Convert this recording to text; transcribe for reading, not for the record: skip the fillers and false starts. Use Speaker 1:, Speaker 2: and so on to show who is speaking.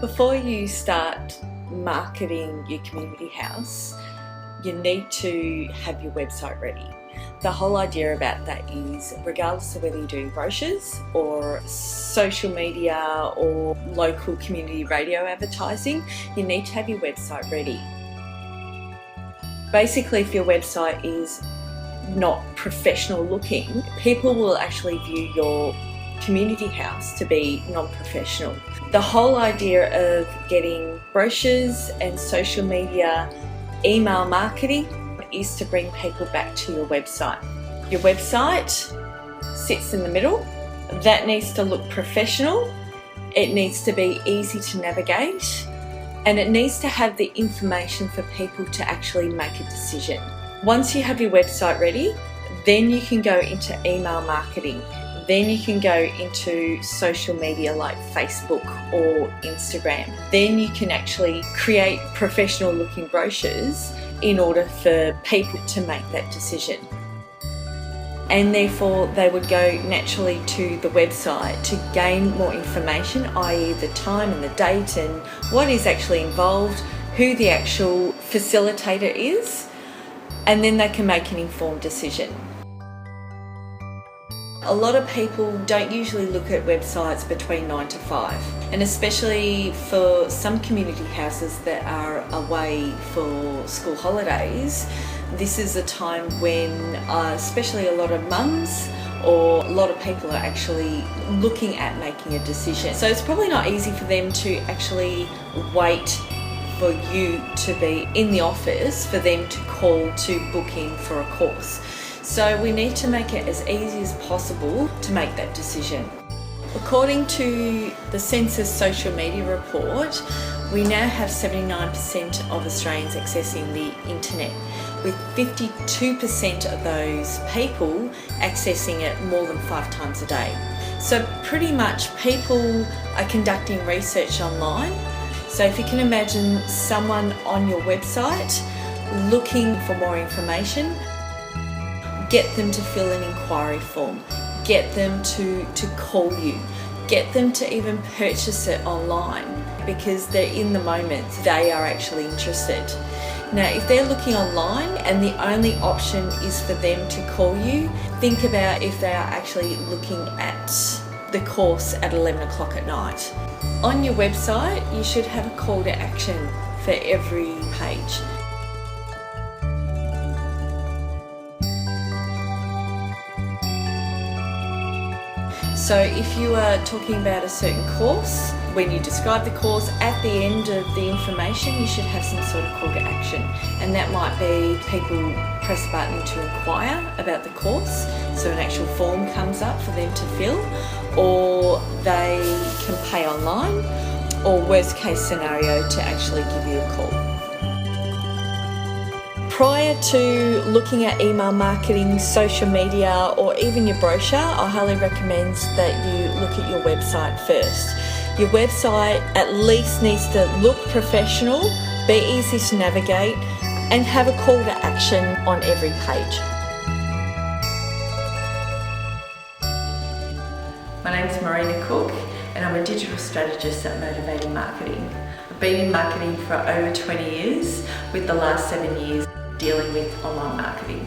Speaker 1: Before you start marketing your community house, you need to have your website ready. The whole idea about that is, regardless of whether you're doing brochures or social media or local community radio advertising, you need to have your website ready. Basically, if your website is not professional looking, people will actually view your community house to be non-professional. The whole idea of getting brochures and social media email marketing is to bring people back to your website. Your website sits in the middle. That needs to look professional. It needs to be easy to navigate, and it needs to have the information for people to actually make a decision. Once you have your website ready, then you can go into email marketing. Then you can go into social media like Facebook or Instagram. Then you can actually create professional looking brochures in order for people to make that decision. And therefore they would go naturally to the website to gain more information, i.e. the time and the date and what is actually involved, who the actual facilitator is, and then they can make an informed decision. A lot of people don't usually look at websites between 9 to 5, and especially for some community houses that are away for school holidays, this is a time when especially a lot of mums or a lot of people are actually looking at making a decision. So it's probably not easy for them to actually wait for you to be in the office for them to call to book in for a course. So we need to make it as easy as possible to make that decision. According to the Census social media report, we now have 79% of Australians accessing the internet, with 52% of those people accessing it more than 5 times a day. So pretty much people are conducting research online. So if you can imagine someone on your website looking for more information, get them to fill an inquiry form, get them to call you, get them to even purchase it online because they're in the moment, they are actually interested. Now, if they're looking online and the only option is for them to call you, think about if they are actually looking at the course at 11 o'clock at night. On your website, you should have a call to action for every page. So if you are talking about a certain course, when you describe the course, at the end of the information you should have some sort of call to action, and that might be people press a button to inquire about the course, so an actual form comes up for them to fill, or they can pay online, or worst case scenario to actually give you a call. Prior to looking at email marketing, social media, or even your brochure, I highly recommend that you look at your website first. Your website at least needs to look professional, be easy to navigate, and have a call to action on every page. My name is Marina Cook, and I'm a digital strategist at Motivating Marketing. I've been in marketing for over 20 years, with the last 7 years dealing with online marketing.